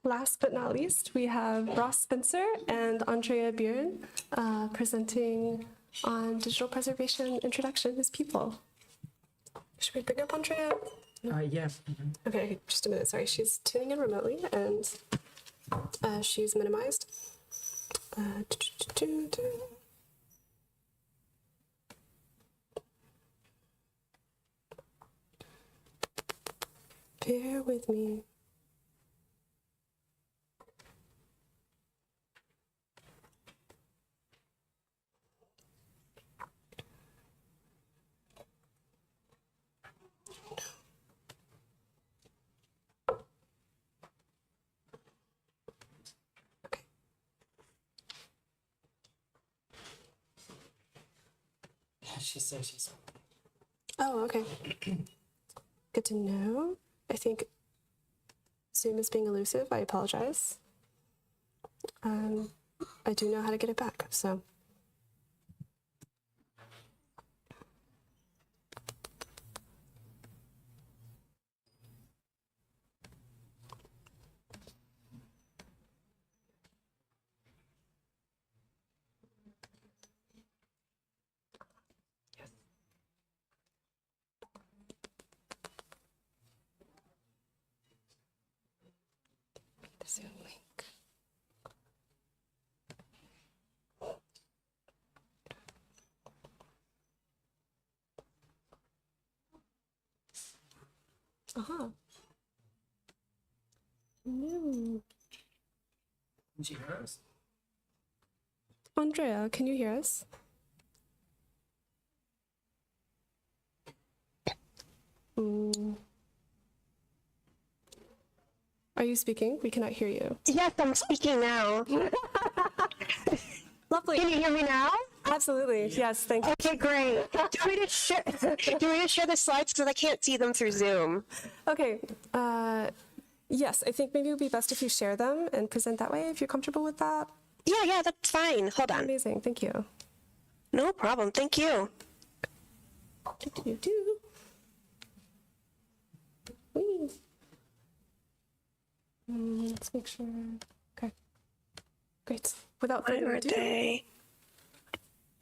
last but not least, we have Ross Spencer and Andrea Byrne presenting on digital preservation introduction as people. Should we bring up Andrea? Yeah. Okay, just a minute. Sorry, she's tuning in remotely and she's minimized. Bear with me. She says she's. Oh, okay. Good to know. I think Zoom is being elusive. I apologize. I do know how to get it back, so. Zoom link. Uh-huh. No. Can she hear us? Andrea, can you hear us? Are you speaking? We cannot hear you. Yes, I'm speaking now. Lovely. Can you hear me now? Absolutely. Yes, thank you. Okay, great. Do you want me to share the slides because I can't see them through Zoom? Okay. Yes, I think maybe it would be best if you share them and present that way if you're comfortable with that. Yeah, that's fine. Hold on. Amazing. Thank you. No problem. Thank you. Whee. Let's make sure. Okay. Great. Without Why further are ado. they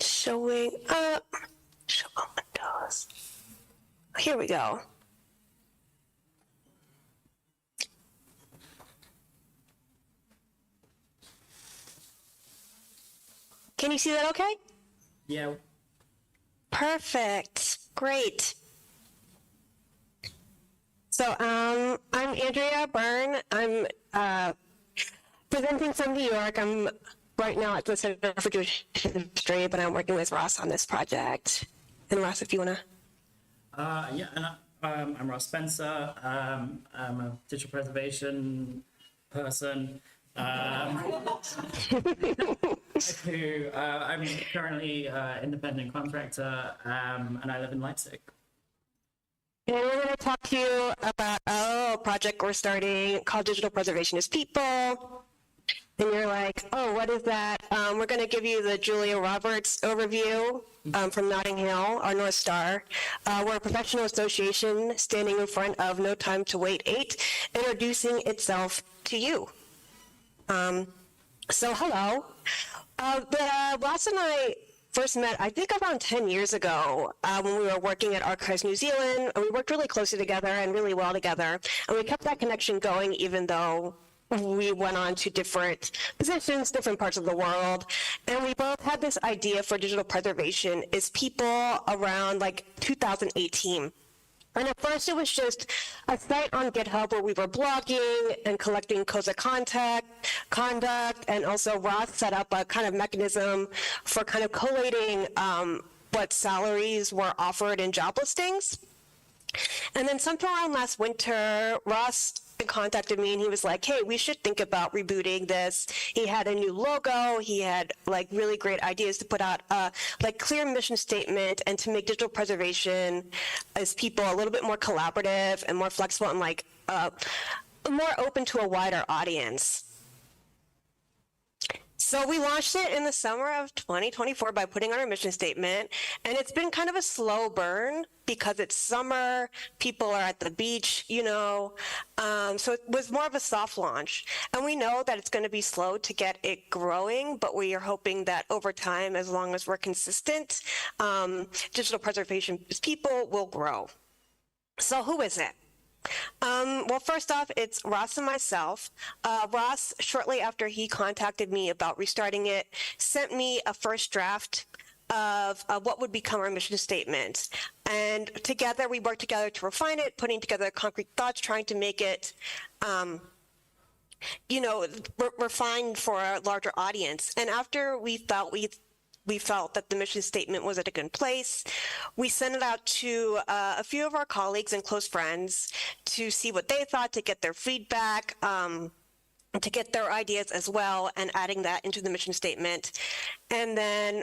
showing up? Show on Windows. Here we go. Can you see that okay? Yeah. Perfect. Great. So I'm Andrea Byrne. I'm presenting from New York. I'm right now at the Center for Jewish History, but I'm working with Ross on this project. And Ross, if you want to. Yeah, and I'm Ross Spencer. I'm a digital preservation person. Who I'm currently independent contractor, and I live in Leipzig. And we're going to talk to you about a project we're starting called Digital Preservation as People. And you're like, oh, what is that? We're going to give you the Julia Roberts overview from Notting Hill, our North Star. We're a professional association standing in front of No Time to Wait 8, introducing itself to you. So hello. Ross and I first met, I think, around 10 years ago when we were working at Archives New Zealand. And we worked really closely together and really well together. And we kept that connection going even though we went on to different positions, different parts of the world. And we both had this idea for digital preservation as people around like 2018. And at first it was just a site on GitHub where we were blogging and collecting codes of conduct, and also Ross set up a kind of mechanism for kind of collating what salaries were offered in job listings. And then sometime around last winter, Ross contacted me and he was like, hey, we should think about rebooting this. He had a new logo. He had like really great ideas to put out a like clear mission statement and to make digital preservation as people a little bit more collaborative and more flexible and like more open to a wider audience. So we launched it in the summer of 2024 by putting on our mission statement, and it's been kind of a slow burn because it's summer, people are at the beach, so it was more of a soft launch. And we know that it's going to be slow to get it growing, but we are hoping that over time, as long as we're consistent, digital preservation people will grow. So who is it? Well, first off, it's Ross and myself. Ross, shortly after he contacted me about restarting it, sent me a first draft of what would become our mission statement. And together, we worked together to refine it, putting together concrete thoughts, trying to make it, refined for a larger audience. And after we felt that the mission statement was at a good place, we sent it out to a few of our colleagues and close friends to see what they thought, to get their feedback, to get their ideas as well, and adding that into the mission statement. And then,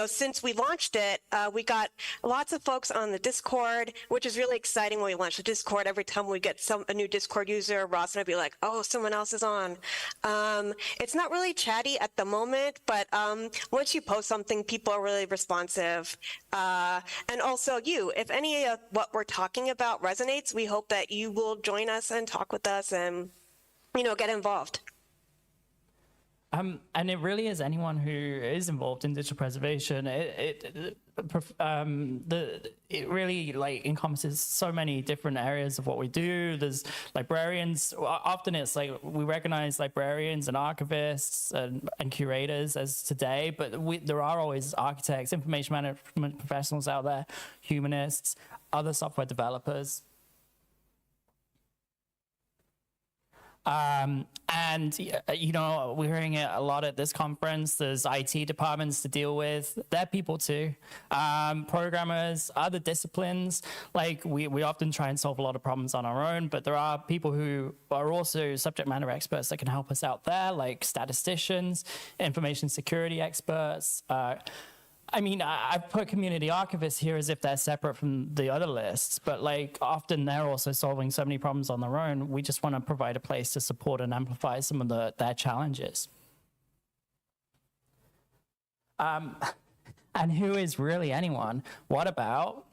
since we launched it, we got lots of folks on the Discord, which is really exciting when we launch the Discord. Every time we get a new Discord user, Ross and I'd be like, oh, someone else is on. It's not really chatty at the moment, but once you post something, people are really responsive. And also if any of what we're talking about resonates, we hope that you will join us and talk with us and get involved. And it really is anyone who is involved in digital preservation. It really encompasses so many different areas of what we do. There's librarians. Often it's we recognize librarians and archivists and curators as today, but there are always architects, information management professionals out there, humanists, other software developers. We're hearing it a lot at this conference. There's IT departments to deal with. They're people too. Programmers, other disciplines. We often try and solve a lot of problems on our own, but there are people who are also subject matter experts that can help us out there, like statisticians, information security experts. I've put community archivists here as if they're separate from the other lists, but often they're also solving so many problems on their own. We just want to provide a place to support and amplify some of their challenges. And who is really anyone? What about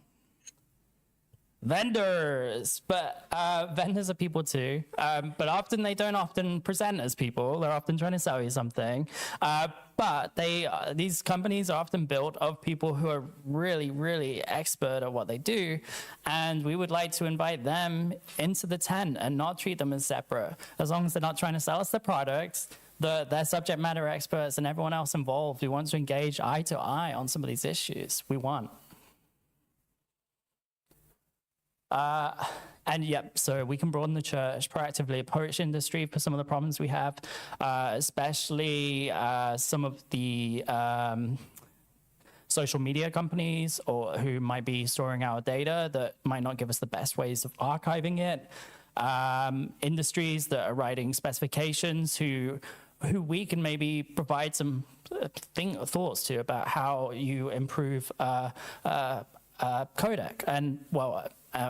vendors? But vendors are people too, but often they don't often present as people. They're often trying to sell you something. But these companies are often built of people who are really, really expert at what they do. And we would like to invite them into the tent and not treat them as separate. As long as they're not trying to sell us the products, they're subject matter experts and everyone else involved who wants to engage eye to eye on some of these issues we want. So we can broaden the church, proactively approach industry for some of the problems we have, especially some of the social media companies or who might be storing our data that might not give us the best ways of archiving it. Industries that are writing specifications who we can maybe provide some thoughts to about how you improve codec, and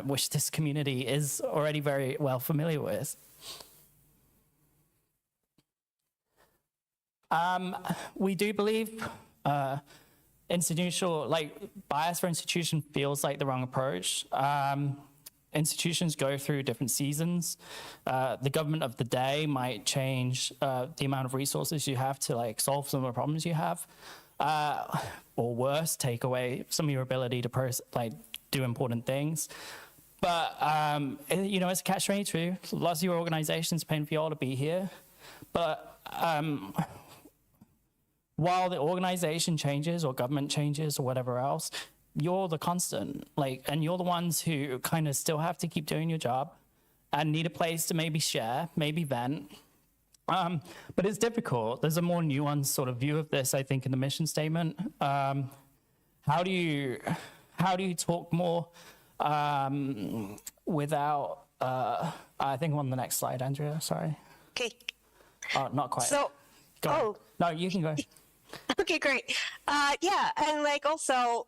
which this community is already very well familiar with. We do believe institutional, bias for institution feels like the wrong approach. Institutions go through different seasons. The government of the day might change the amount of resources you have to solve some of the problems you have, or worse, take away some of your ability to do important things. But it's a catch-22. Lots of your organizations paying for you all to be here, but while the organization changes or government changes or whatever else, you're the constant, and you're the ones who kind of still have to keep doing your job and need a place to maybe share, maybe vent. But it's difficult. There's a more nuanced sort of view of this, I think, in the mission statement. How do you talk more without, I think I'm on the next slide, Andrea, sorry. Okay. Oh, not quite. So, No, you can go. Okay, great. And also,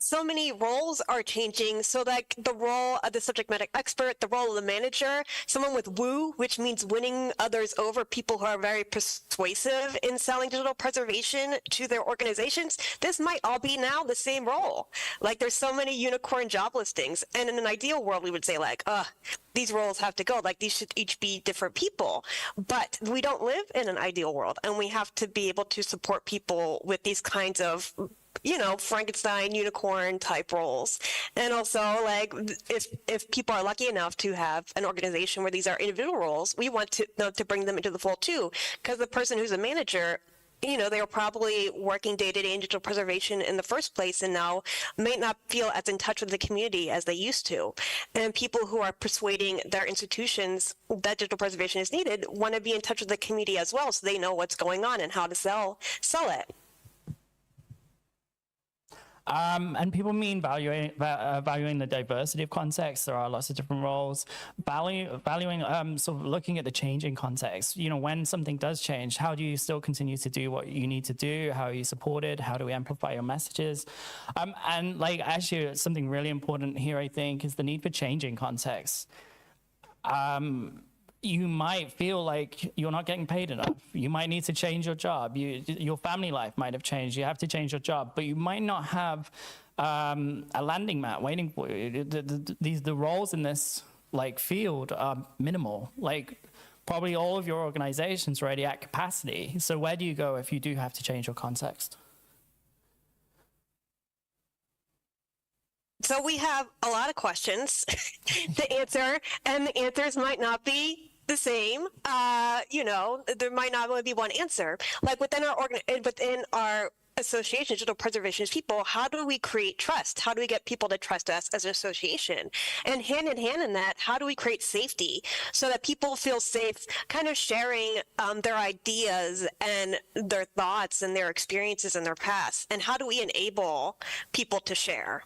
so many roles are changing. So like the role of the subject matter expert, the role of the manager, someone with woo, which means winning others over, people who are very persuasive in selling digital preservation to their organizations. This might all be now the same role. Like there's so many unicorn job listings. And in an ideal world, we would say like, these roles have to go. Like these should each be different people. But we don't live in an ideal world. And we have to be able to support people with these kinds of Frankenstein unicorn type roles. And also like if people are lucky enough to have an organization where these are individual roles, we want to bring them into the fold too, because the person who's a manager, they were probably working day-to-day in digital preservation in the first place and now may not feel as in touch with the community as they used to. And people who are persuading their institutions that digital preservation is needed want to be in touch with the community as well, so they know what's going on and how to sell it. And people mean valuing the diversity of context. There are lots of different roles. Valuing, sort of looking at the changing context. When something does change, how do you still continue to do what you need to do? How are you supported? How do we amplify your messages? And like actually, something really important here, I think, is the need for changing context. You might feel like you're not getting paid enough. You might need to change your job. Your family life might have changed. You have to change your job, but you might not have a landing mat waiting for you. The roles in this field are minimal. Probably all of your organizations are already at capacity. So where do you go if you do have to change your context? So we have a lot of questions to answer, and the answers might not be the same. There might not only be one answer. Like within our association, digital preservationist people, how do we create trust? How do we get people to trust us as an association? And hand in hand in that, how do we create safety so that people feel safe kind of sharing their ideas and their thoughts and their experiences in their past? And how do we enable people to share?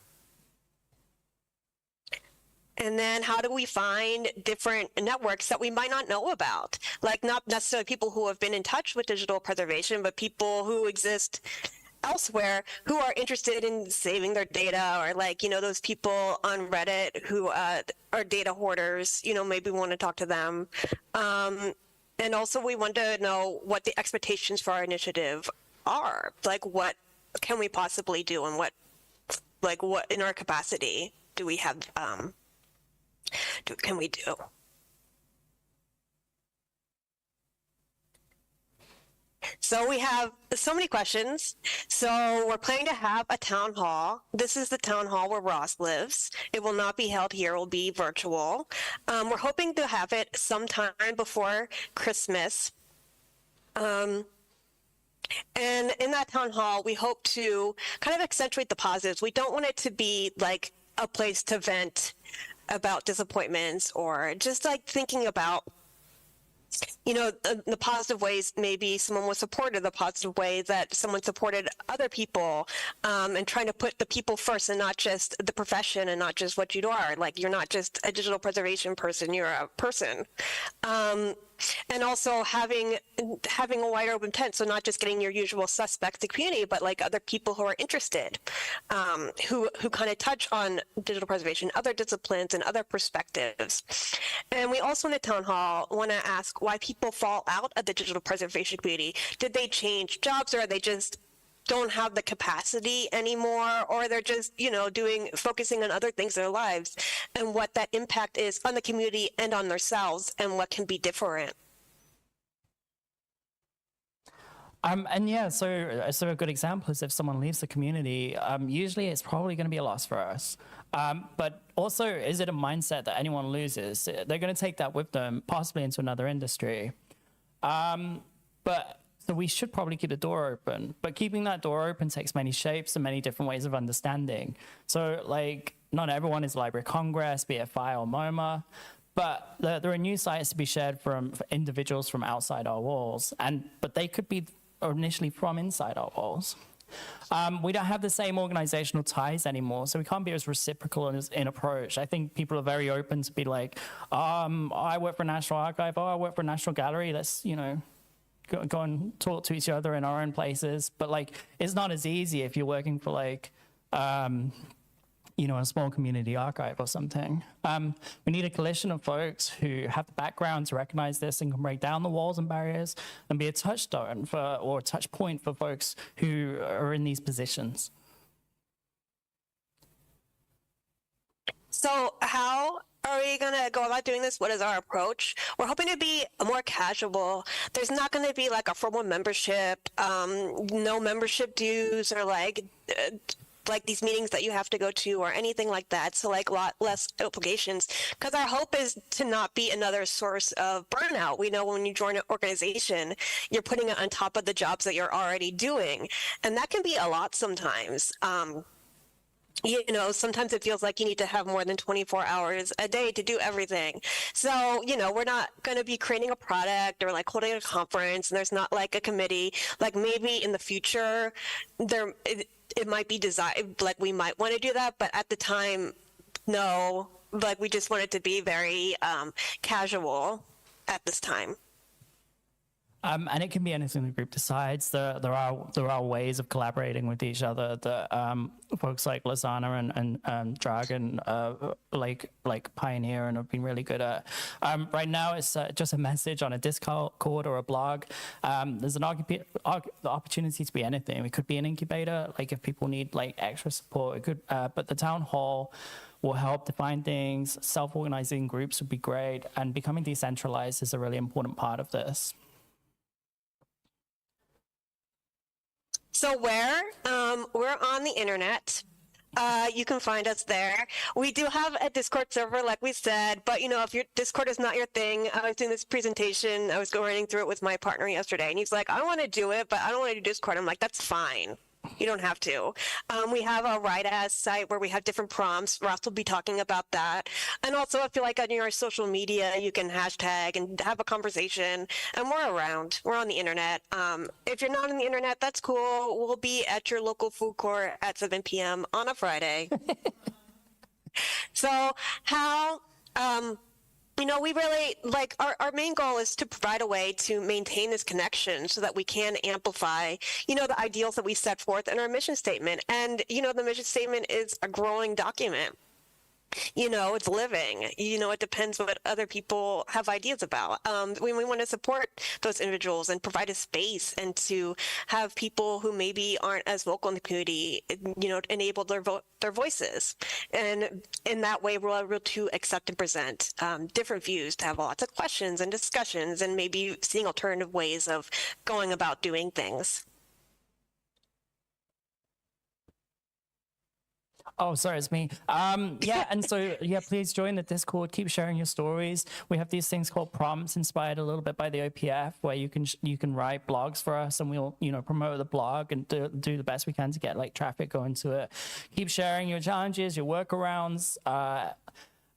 And then how do we find different networks that we might not know about? Like not necessarily people who have been in touch with digital preservation, but people who exist elsewhere who are interested in saving their data, or those people on Reddit who are data hoarders, maybe we want to talk to them. And also we want to know what the expectations for our initiative are. Like what can we possibly do, and what in our capacity do we have can we do? So we have so many questions. So we're planning to have a town hall. This is the town hall where Ross lives. It will not be held here. It will be virtual. We're hoping to have it sometime before Christmas. And in that town hall, we hope to kind of accentuate the positives. We don't want it to be like a place to vent about disappointments, or just thinking about the positive ways maybe someone was supported, the positive way that someone supported other people, and trying to put the people first and not just the profession and not just what you are. Like you're not just a digital preservation person, you're a person. And also having a wider open tent, so not just getting your usual suspects, the community, but other people who are interested, who kind of touch on digital preservation, other disciplines, and other perspectives. And we also in the town hall want to ask why people fall out of the digital preservation community. Did they change jobs, or are they just don't have the capacity anymore, or they're just, focusing on other things in their lives, and what that impact is on the community and on themselves, and what can be different. And yeah, so a good example is if someone leaves the community, usually it's probably going to be a loss for us. But also, is it a mindset that anyone loses? They're going to take that with them, possibly into another industry. So we should probably keep the door open, but keeping that door open takes many shapes and many different ways of understanding. So not everyone is Library of Congress, BFI or MoMA, but there are new sites to be shared for individuals from outside our walls, but they could be initially from inside our walls. We don't have the same organizational ties anymore, so we can't be as reciprocal in approach. I think people are very open to be like, I work for National Archive, I work for National Gallery, let's, go and talk to each other in our own places. But it's not as easy if you're working for a small community archive or something. We need a coalition of folks who have the background to recognize this and can break down the walls and barriers and be a touchstone or a touch point for folks who are in these positions. So how are we going to go about doing this? What is our approach? We're hoping to be more casual. There's not going to be like a formal membership, no membership dues or like these meetings that you have to go to or anything like that. So like a lot less obligations, because our hope is to not be another source of burnout. We know when you join an organization, you're putting it on top of the jobs that you're already doing. And that can be a lot sometimes. Sometimes it feels like you need to have more than 24 hours a day to do everything. So, we're not going to be creating a product or like holding a conference, and there's not like a committee. Like maybe in the future, it might be designed, like we might want to do that, but at the time, no. Like we just want it to be very casual at this time. And it can be anything the group decides. There are ways of collaborating with each other that folks like Lizana and Dragon like pioneer and have been really good at. Right now, it's just a message on a Discord or a blog. There's an opportunity to be anything. It could be an incubator, like if people need like extra support. It could, but the town hall will help define things. Self-organizing groups would be great, and becoming decentralized is a really important part of this. So we're on the internet. You can find us there. We do have a Discord server, like we said, but if your Discord is not your thing, I was doing this presentation, I was running through it with my partner yesterday, and he's like, I want to do it, but I don't want to do Discord. I'm like, that's fine. You don't have to. We have a Write-As site where we have different prompts. Ross will be talking about that. And also, I feel like on your social media, you can hashtag and have a conversation. And we're around. We're on the internet. If you're not on the internet, that's cool. We'll be at your local food court at 7 p.m. on a Friday. So how... we really like our main goal is to provide a way to maintain this connection so that we can amplify, the ideals that we set forth in our mission statement. And, the mission statement is a growing document. It's living. It depends what other people have ideas about. We want to support those individuals and provide a space, and to have people who maybe aren't as vocal in the community, enable their voices. And in that way, we're able to accept and present different views, to have lots of questions and discussions, and maybe seeing alternative ways of going about doing things. Oh, sorry, it's me. And so, please join the Discord. Keep sharing your stories. We have these things called prompts, inspired a little bit by the OPF, where you can write blogs for us, and we'll, promote the blog and do the best we can to get like traffic going to it. Keep sharing your challenges, your workarounds,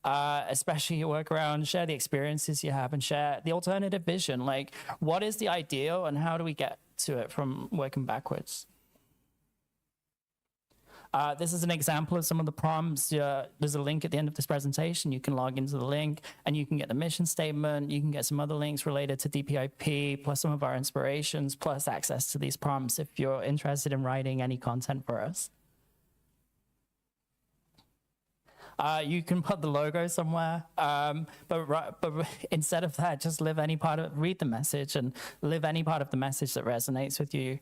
especially your workaround. Share the experiences you have, and share the alternative vision. Like, what is the ideal, and how do we get to it from working backwards? This is an example of some of the prompts. There's a link at the end of this presentation. You can log into the link and you can get the mission statement. You can get some other links related to DPIP, plus some of our inspirations, plus access to these prompts if you're interested in writing any content for us. You can put the logo somewhere, but instead of that, just read the message and live any part of the message that resonates with you.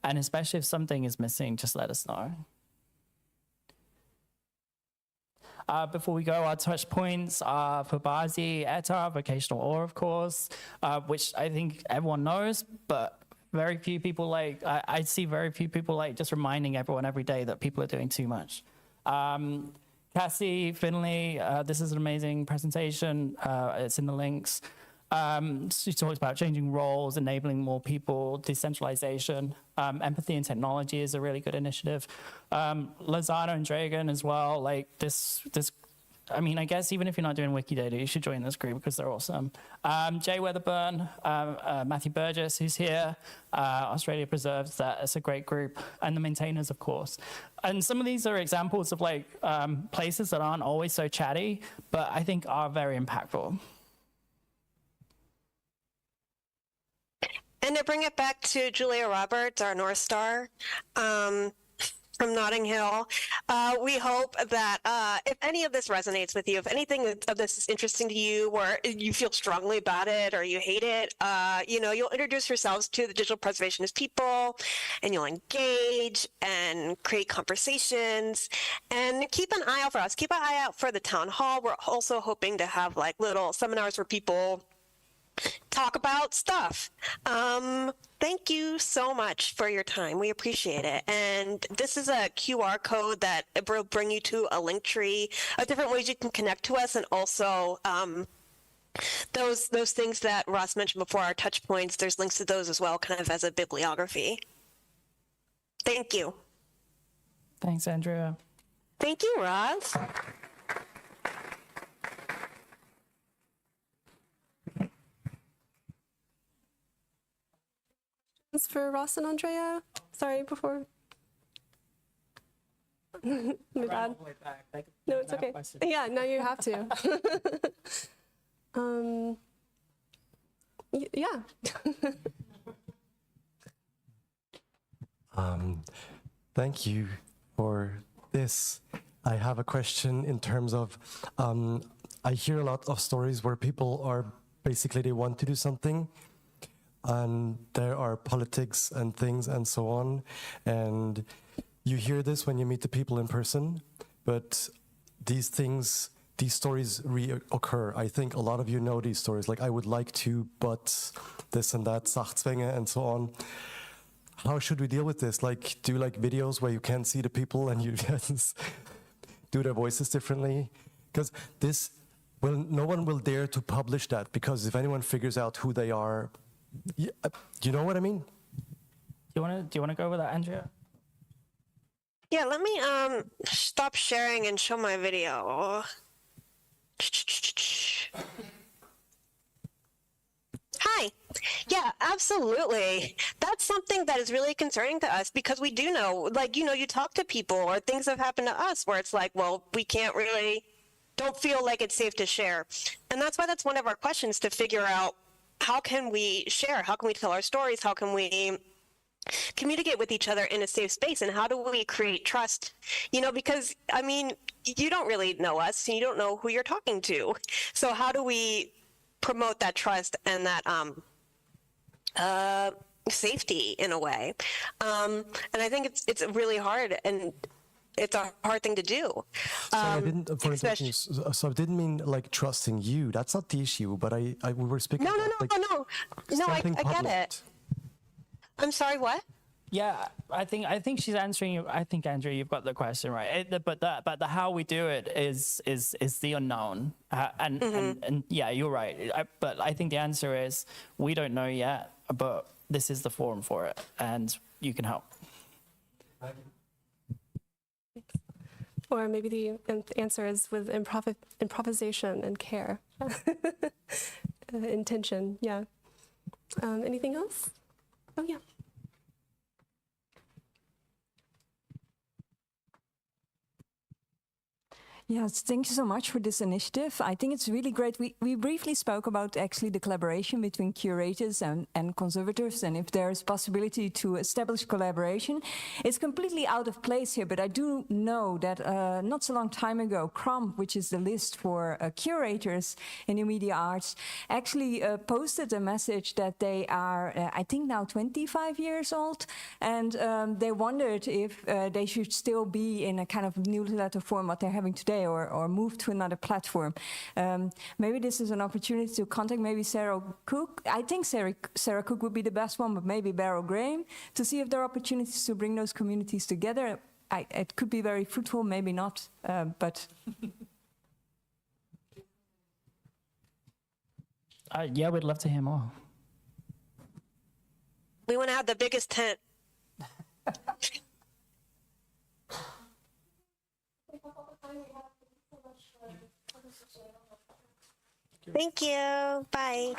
And especially if something is missing, just let us know. Before we go, our touch points are for Bazi, ETA, vocational OR, of course, which I think everyone knows, but very few people I see very few people just reminding everyone every day that people are doing too much. Cassie, Finley, this is an amazing presentation. It's in the links. She talks about changing roles, enabling more people, decentralization. Empathy and technology is a really good initiative. Lizana and Dragon as well. Like this, I guess even if you're not doing Wikidata, you should join this group because they're awesome. Jay Weatherburn, Matthew Burgess, who's here, Australia Preserves, that's a great group, and the maintainers, of course. And some of these are examples of places that aren't always so chatty, but I think are very impactful. And to bring it back to Julia Roberts, our North Star, from Notting Hill. We hope that if any of this resonates with you, if anything of this is interesting to you, or you feel strongly about it, or you hate it, you'll introduce yourselves to the digital preservationist people, and you'll engage and create conversations, and keep an eye out for us. Keep an eye out for the town hall. We're also hoping to have like little seminars where people talk about stuff. Thank you so much for your time. We appreciate it. And this is a QR code that will bring you to a link tree of different ways you can connect to us, and also those things that Ross mentioned before, our touch points. There's links to those as well, kind of as a bibliography. Thank you. Thanks, Andrea. Thank you, Ross. For Ross and Andrea? Sorry, before. My bad. No, it's okay. Yeah, now you have to. Yeah. Thank you for this. I have a question in terms of, I hear a lot of stories where people are basically, they want to do something, and there are politics and things and so on, and you hear this when you meet the people in person, but these stories reoccur. I think a lot of you know these stories, like I would like to, but this and that, Sachzwänge and so on. How should we deal with this? Like, do like videos where you can't see the people and you just do their voices differently? Because no one will dare to publish that, because if anyone figures out who they are, you know what I mean? Do you want to go with that, Andrea? Yeah, let me stop sharing and show my video. Hi. Yeah, absolutely. That's something that is really concerning to us, because we do know, like, you talk to people, or things have happened to us where it's like, well, we don't feel like it's safe to share. And that's why that's one of our questions, to figure out, how can we share? How can we tell our stories? How can we communicate with each other in a safe space? And how do we create trust? Because, I mean, you don't really know us, and you don't know who you're talking to. So how do we promote that trust and that safety in a way? And I think it's really hard, and it's a hard thing to do. I didn't mean like trusting you. That's not the issue. But we were speaking. No, I get it. I'm sorry. What? Yeah, I think she's answering you. I think, Andrea, you've got the question right. But the how we do it is the unknown. And yeah, you're right. But I think the answer is, we don't know yet, but this is the forum for it, and you can help. Or maybe the answer is with improvisation and care. Intention, yeah. Anything else? Oh, yeah. Yes, thank you so much for this initiative. I think it's really great. We briefly spoke about actually the collaboration between curators and conservators, and if there's possibility to establish collaboration. It's completely out of place here, but I do know that not so long time ago, CROM, which is the list for curators in the media arts, actually posted a message that they are, I think now 25 years old, and they wondered if they should still be in a kind of newsletter form what they're having today, or move to another platform. Maybe this is an opportunity to contact maybe Sarah Cook. I think Sarah Cook would be the best one, but maybe Beryl Graham, to see if there are opportunities to bring those communities together. It could be very fruitful, maybe not, but... Yeah, we'd love to hear more. We want to have the biggest tent. Thank you. Bye.